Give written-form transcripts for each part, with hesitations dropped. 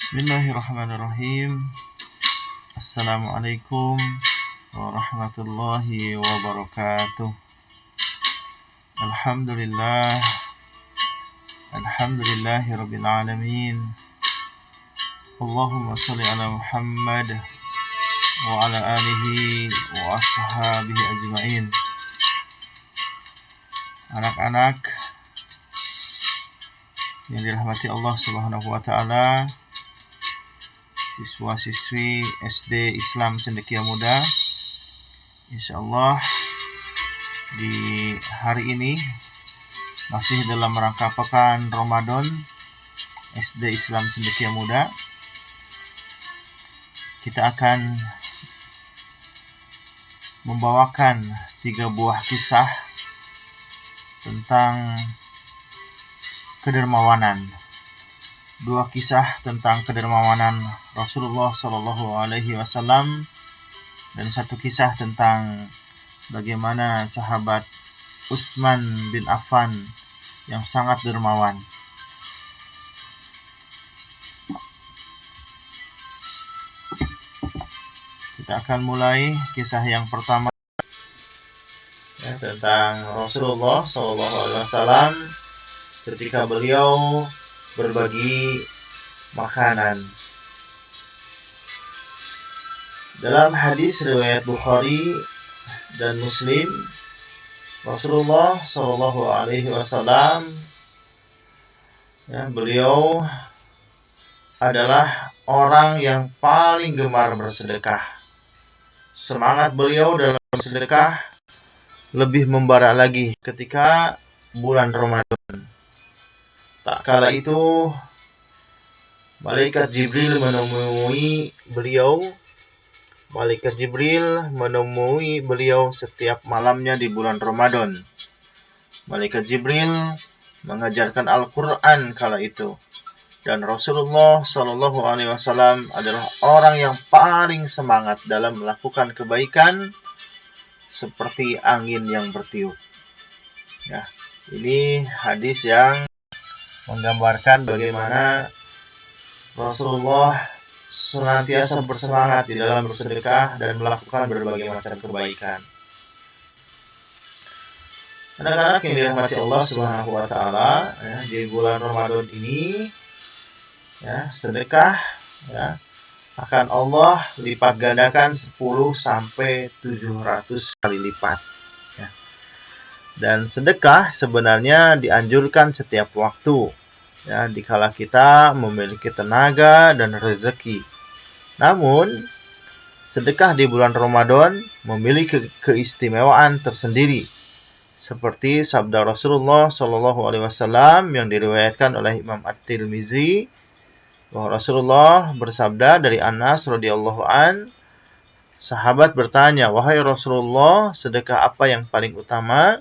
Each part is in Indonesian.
Bismillahirrahmanirrahim. Assalamualaikum warahmatullahi wabarakatuh. Alhamdulillahirabbil alamin. Allahumma shalli ala Muhammad wa ala alihi wa ashabihi ajma'in. Anak-anak yang dirahmati Allah Subhanahu wa taala, siswa-siswi SD Islam Cendekia Muda, insyaallah di hari ini masih dalam rangka pekan Ramadan SD Islam Cendekia Muda, kita akan membawakan 3 buah kisah tentang kedermawanan. 2 kisah tentang kedermawanan Rasulullah Shallallahu Alaihi Wasallam dan 1 kisah tentang bagaimana sahabat Utsman bin Affan yang sangat dermawan. Kita akan mulai kisah yang pertama tentang Rasulullah Shallallahu Alaihi Wasallam ketika beliau berbagi makanan. Dalam hadis riwayat Bukhari dan Muslim, Rasulullah Shallallahu Alaihi Wasallam beliau adalah orang yang paling gemar bersedekah. Semangat beliau dalam bersedekah lebih membara lagi ketika bulan Ramadan. Tak kala itu Malaikat Jibril menemui beliau setiap malamnya di bulan Ramadan. Malaikat Jibril mengajarkan Al-Quran kala itu. Dan Rasulullah Shallallahu Alaihi Wasallam adalah orang yang paling semangat dalam melakukan kebaikan seperti angin yang bertiup. Ya, ini hadis yang menggambarkan bagaimana Rasulullah senantiasa bersemangat di dalam bersedekah dan melakukan berbagai macam kebaikan. Anak-anak yang dirahmati Allah Subhanahu wa taala, di bulan Ramadan ini sedekah akan Allah lipat gandakan 10 sampai 700 kali lipat. Dan sedekah sebenarnya dianjurkan setiap waktu, dikala kita memiliki tenaga dan rezeki. Namun, sedekah di bulan Ramadan memiliki keistimewaan tersendiri, seperti sabda Rasulullah Shallallahu Alaihi Wasallam yang diriwayatkan oleh Imam At-Tirmizi, bahwa Rasulullah bersabda dari Anas radhiyallahu an, sahabat bertanya, "Wahai Rasulullah, sedekah apa yang paling utama?"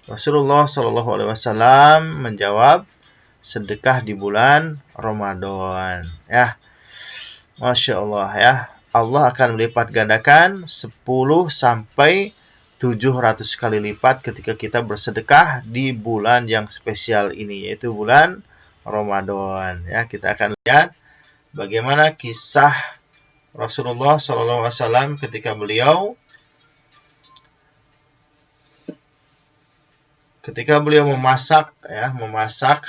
Rasulullah Shallallahu Alaihi Wasallam menjawab, sedekah di bulan Ramadan. Masya Allah Allah akan melipat gandakan 10 sampai 700 kali lipat ketika kita bersedekah di bulan yang spesial ini, yaitu bulan Ramadan. Kita akan lihat bagaimana kisah Rasulullah Shallallahu Alaihi Wasallam ketika beliau memasak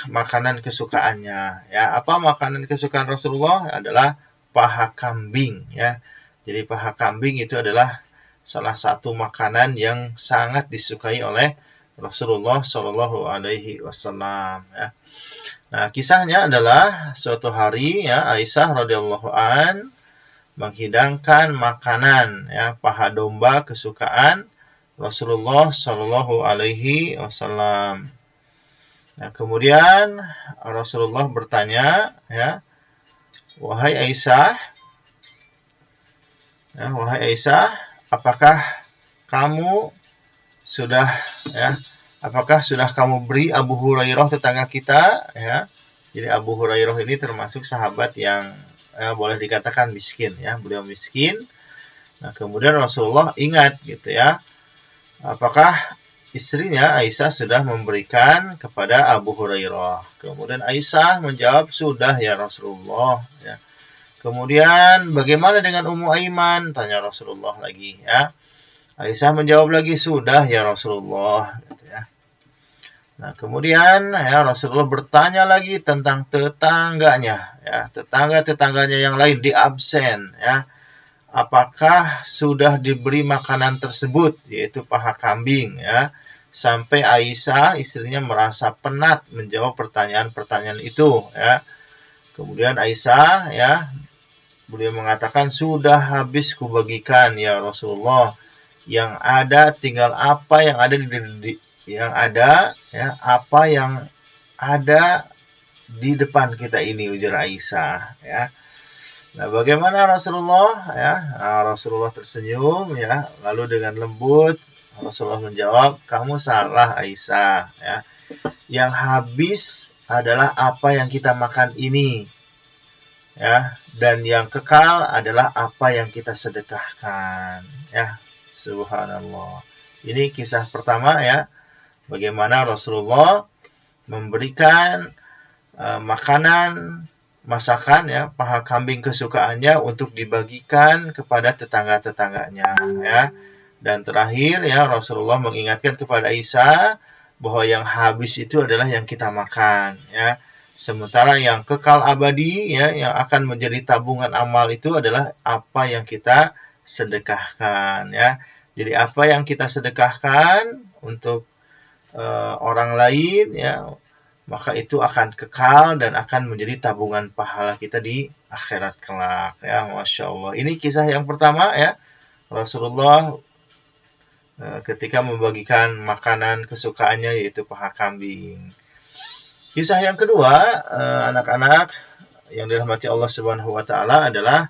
makanan kesukaannya. Apa makanan kesukaan Rasulullah? Adalah paha kambing. Jadi paha kambing itu adalah salah satu makanan yang sangat disukai oleh Rasulullah Shallallahu Alaihi Wasallam. Nah, kisahnya adalah suatu hari Aisyah radhiyallahu an menghidangkan makanan paha domba kesukaan Rasulullah Shallallahu Alaihi Wasallam. Nah, kemudian Rasulullah bertanya, wahai Aisyah, apakah sudah kamu beri Abu Hurairah tetangga kita? Jadi Abu Hurairah ini termasuk sahabat yang boleh dikatakan miskin, beliau miskin. Nah, kemudian Rasulullah ingat apakah istrinya Aisyah sudah memberikan kepada Abu Hurairah. Kemudian Aisyah menjawab, sudah ya Rasulullah. Ya. Kemudian bagaimana dengan Ummu Aiman? Tanya Rasulullah lagi. Ya. Aisyah menjawab lagi, sudah ya Rasulullah. Gitu ya. Nah, kemudian ya Rasulullah bertanya lagi tentang tetangganya. Ya, tetangga-tetangganya yang lain di absen. Ya. Apakah sudah diberi makanan tersebut, yaitu paha kambing, ya, sampai Aisyah istrinya merasa penat menjawab pertanyaan-pertanyaan itu, ya. Kemudian Aisyah, ya, beliau mengatakan, sudah habis kubagikan ya Rasulullah, yang ada tinggal apa yang ada apa yang ada di depan kita ini, ujar Aisyah, ya. Nah, bagaimana Rasulullah? Ya, Rasulullah tersenyum, ya, lalu dengan lembut Rasulullah menjawab, kamu salah Aisyah, ya. Yang habis adalah apa yang kita makan ini, ya, dan yang kekal adalah apa yang kita sedekahkan, ya. Subhanallah. Ini kisah pertama, ya, bagaimana Rasulullah memberikan makanan, masakan, ya, paha kambing kesukaannya untuk dibagikan kepada tetangga-tetangganya, ya. Dan terakhir, ya, Rasulullah mengingatkan kepada Aisyah bahwa yang habis itu adalah yang kita makan, ya. Sementara yang kekal abadi, ya, yang akan menjadi tabungan amal itu adalah apa yang kita sedekahkan, ya. Jadi apa yang kita sedekahkan untuk orang lain, ya, maka itu akan kekal dan akan menjadi tabungan pahala kita di akhirat kelak, ya. Masya Allah. Ini kisah yang pertama, ya, Rasulullah ketika membagikan makanan kesukaannya, yaitu paha kambing. Kisah yang kedua, anak-anak yang dirahmati Allah Subhanahu wa taala, adalah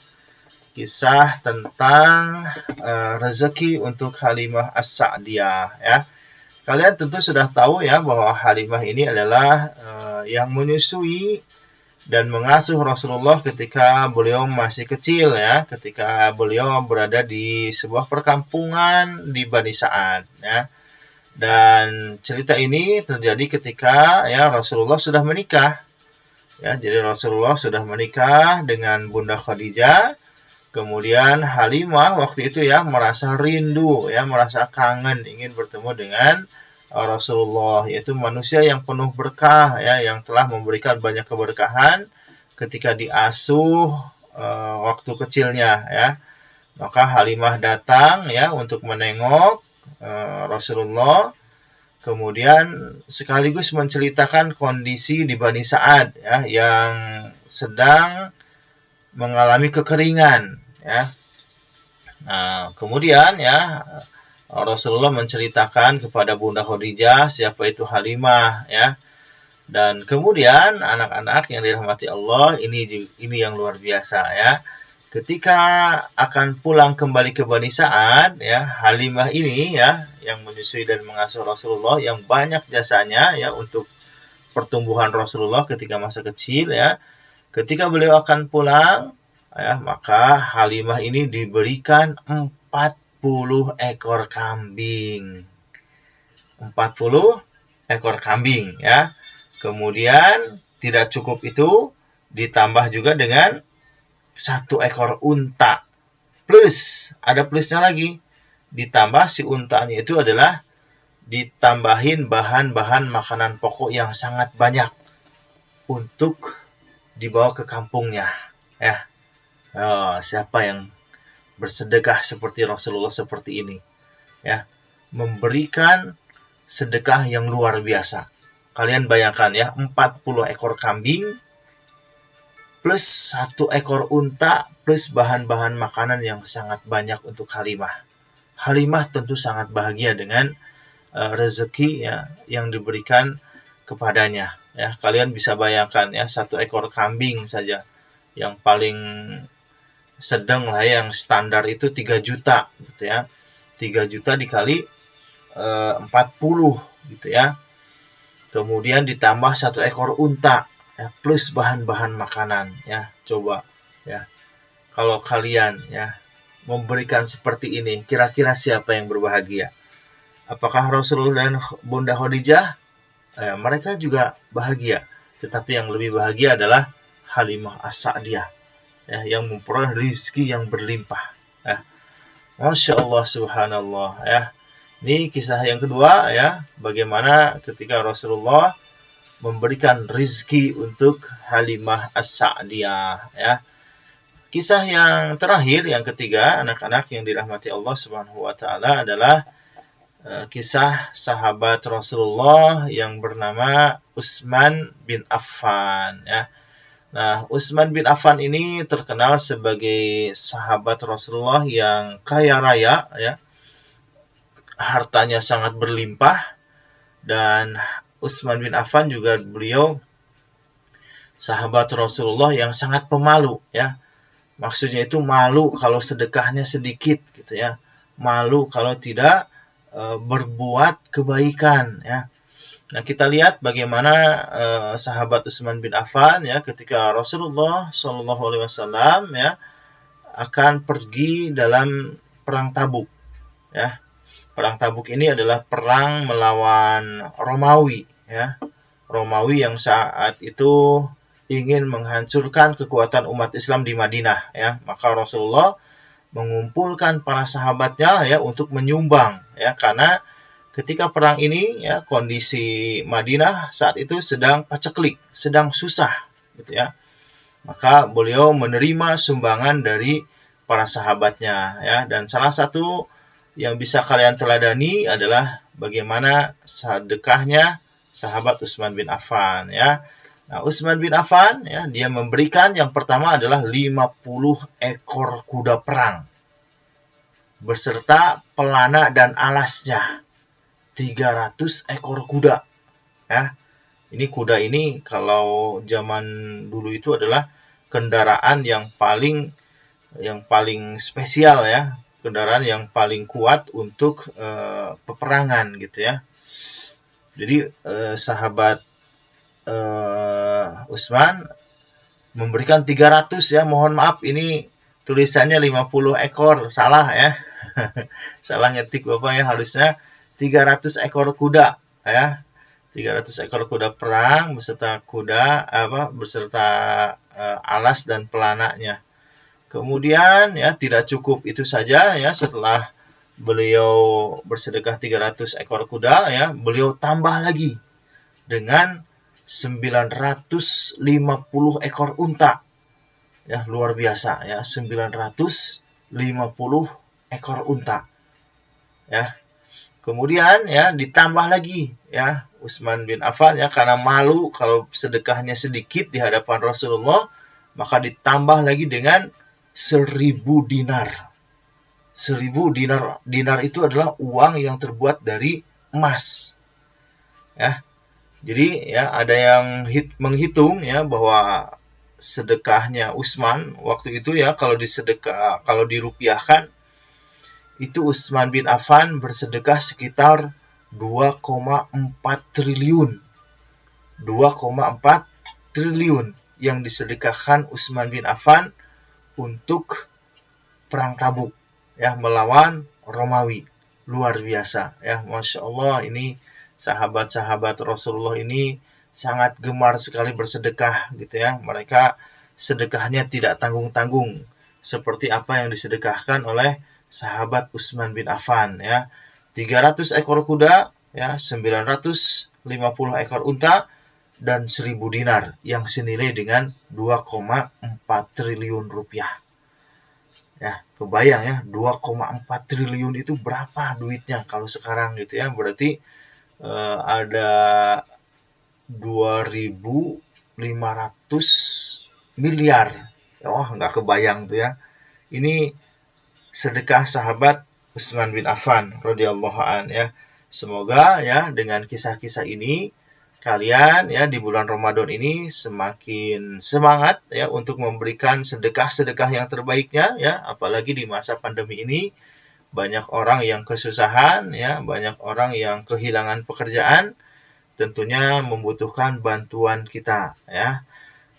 kisah tentang rezeki untuk Halimah As-Sa'diyah, ya. Kalian tentu sudah tahu, ya, bahwa Halimah ini adalah yang menyusui dan mengasuh Rasulullah ketika beliau masih kecil, ya, ketika beliau berada di sebuah perkampungan di Bani Sa'ad, ya. Dan cerita ini terjadi ketika, ya, Rasulullah sudah menikah, ya. Jadi Rasulullah sudah menikah dengan Bunda Khadijah. Kemudian Halimah waktu itu, ya, merasa rindu, ya, merasa kangen ingin bertemu dengan Rasulullah, yaitu manusia yang penuh berkah, ya, yang telah memberikan banyak keberkahan ketika diasuh waktu kecilnya, ya. Maka Halimah datang, ya, untuk menengok Rasulullah, kemudian sekaligus menceritakan kondisi di Bani Sa'ad, ya, yang sedang mengalami kekeringan, ya. Nah, kemudian, ya, Rasulullah menceritakan kepada Bunda Khadijah siapa itu Halimah, ya. Dan kemudian anak-anak yang dirahmati Allah, ini yang luar biasa, ya. Ketika akan pulang kembali ke Bani Sa'ad, ya, Halimah ini, ya, yang menyusui dan mengasuh Rasulullah, yang banyak jasanya, ya, untuk pertumbuhan Rasulullah ketika masa kecil, ya. Ketika beliau akan pulang, ya, maka Halimah ini diberikan 40 ekor kambing. 40 ekor kambing, ya. Kemudian tidak cukup itu, ditambah juga dengan 1 ekor unta. Plus, ada plusnya lagi. Ditambah si untanya itu adalah ditambahin bahan-bahan makanan pokok yang sangat banyak untuk dibawa ke kampungnya, ya. Siapa yang bersedekah seperti Rasulullah seperti ini, ya, memberikan sedekah yang luar biasa. Kalian bayangkan, ya, 40 ekor kambing plus 1 ekor unta plus bahan-bahan makanan yang sangat banyak untuk Halimah. Halimah tentu sangat bahagia dengan rezeki, ya, yang diberikan kepadanya, ya. Kalian bisa bayangkan, ya, 1 ekor kambing saja yang paling sedang lah, yang standar itu 3 juta, gitu, ya. 3 juta dikali 40, gitu, ya. Kemudian ditambah 1 ekor unta, ya, plus bahan-bahan makanan, ya. Coba, ya, kalau kalian, ya, memberikan seperti ini, kira-kira siapa yang berbahagia? Apakah Rasulullah dan Bunda Khadijah? Mereka juga bahagia, tetapi yang lebih bahagia adalah Halimah As-Sa'diyah, ya, yang memperoleh rizki yang berlimpah. Ya. Masya Allah, subhanallah. Ya. Ini kisah yang kedua, ya, bagaimana ketika Rasulullah memberikan rizki untuk Halimah As-Sa'diyah. Ya. Kisah yang terakhir, yang ketiga, anak-anak yang dirahmati Allah Subhanahu wa Ta'ala, adalah kisah sahabat Rasulullah yang bernama Utsman bin Affan. Ya. Nah, Utsman bin Affan ini terkenal sebagai sahabat Rasulullah yang kaya raya, ya. Hartanya sangat berlimpah, dan Utsman bin Affan juga beliau sahabat Rasulullah yang sangat pemalu, ya. Maksudnya itu malu kalau sedekahnya sedikit, gitu ya. Malu kalau tidak berbuat kebaikan, ya. Nah, kita lihat bagaimana sahabat Utsman bin Affan, ya, ketika Rasulullah Shallallahu Alaihi Wasallam, ya, akan pergi dalam perang Tabuk, ya. Perang Tabuk ini adalah perang melawan Romawi, ya. Romawi yang saat itu ingin menghancurkan kekuatan umat Islam di Madinah, ya. Maka Rasulullah mengumpulkan para sahabatnya, ya, untuk menyumbang, ya, karena ketika perang ini, ya, kondisi Madinah saat itu sedang paceklik, sedang susah, gitu ya. Maka beliau menerima sumbangan dari para sahabatnya, ya, dan salah satu yang bisa kalian teladani adalah bagaimana sedekahnya sahabat Utsman bin Affan, ya. Nah, Utsman bin Affan, ya, dia memberikan yang pertama adalah 50 ekor kuda perang beserta pelana dan alasnya. 300 ekor kuda, ya. Ini kuda ini kalau zaman dulu itu adalah kendaraan yang paling spesial, ya. Kendaraan yang paling kuat untuk peperangan, gitu ya. Jadi sahabat Utsman memberikan 300, ya. Mohon maaf, ini tulisannya 50 ekor, salah, ya. Salah ngetik Bapak, ya, harusnya 300 ekor kuda, ya. 300 ekor kuda perang beserta beserta alas dan pelananya. Kemudian, ya, tidak cukup itu saja, ya. Setelah beliau bersedekah 300 ekor kuda, ya, beliau tambah lagi dengan 950 ekor unta. Ya, luar biasa, ya, 950 ekor unta. Ya. Kemudian, ya, ditambah lagi, ya, Utsman bin Affan, ya, karena malu kalau sedekahnya sedikit di hadapan Rasulullah, maka ditambah lagi dengan 1000 dinar. 1000 dinar. Dinar itu adalah uang yang terbuat dari emas. Ya. Jadi, ya, ada yang menghitung, ya, bahwa sedekahnya Utsman waktu itu, ya, kalau dirupiahkan itu Utsman bin Affan bersedekah sekitar 2,4 triliun. 2,4 triliun yang disedekahkan Utsman bin Affan untuk perang Tabuk, ya, melawan Romawi. Luar biasa, ya. Masya Allah, ini sahabat-sahabat Rasulullah ini sangat gemar sekali bersedekah, gitu ya. Mereka sedekahnya tidak tanggung-tanggung seperti apa yang disedekahkan oleh sahabat Utsman bin Affan, ya. 300 ekor kuda, ya, 950 ekor unta, dan 1000 dinar yang senilai dengan 2,4 triliun rupiah. Ya, kebayang, ya, 2,4 triliun itu berapa duitnya kalau sekarang, gitu ya. Berarti ada 2.500 miliar. Wah, nggak kebayang tuh, ya. Ini sedekah sahabat Utsman bin Affan radhiyallahu an, ya. Semoga, ya, dengan kisah-kisah ini kalian, ya, di bulan Ramadan ini semakin semangat, ya, untuk memberikan sedekah-sedekah yang terbaiknya, ya, apalagi di masa pandemi ini banyak orang yang kesusahan, ya, banyak orang yang kehilangan pekerjaan, tentunya membutuhkan bantuan kita, ya.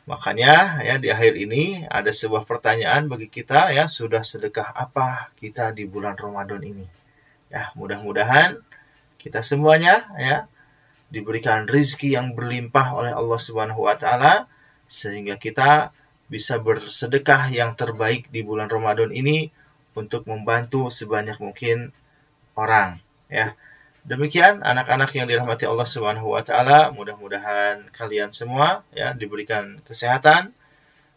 Makanya, ya, di akhir ini ada sebuah pertanyaan bagi kita, ya, sudah sedekah apa kita di bulan Ramadan ini? Ya, mudah-mudahan kita semuanya ya diberikan rizki yang berlimpah oleh Allah Subhanahu wa taala sehingga kita bisa bersedekah yang terbaik di bulan Ramadan ini untuk membantu sebanyak mungkin orang ya. Demikian anak-anak yang dirahmati Allah Subhanahu wa taala, mudah-mudahan kalian semua ya diberikan kesehatan,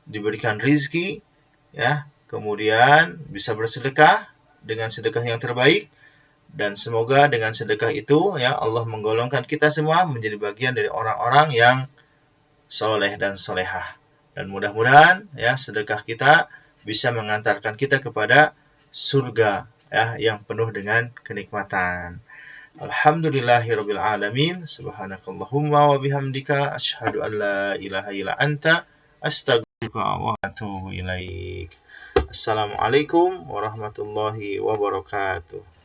diberikan rizki ya, kemudian bisa bersedekah dengan sedekah yang terbaik, dan semoga dengan sedekah itu ya Allah menggolongkan kita semua menjadi bagian dari orang-orang yang soleh dan solehah. Dan mudah-mudahan ya sedekah kita bisa mengantarkan kita kepada surga ya yang penuh dengan kenikmatan. Alhamdulillahirabbil alamin. Subhanakallahumma wa bihamdika asyhadu an la ilaha illa anta astaghfiruka wa atubu ilaik. Assalamualaikum warahmatullahi wabarakatuh.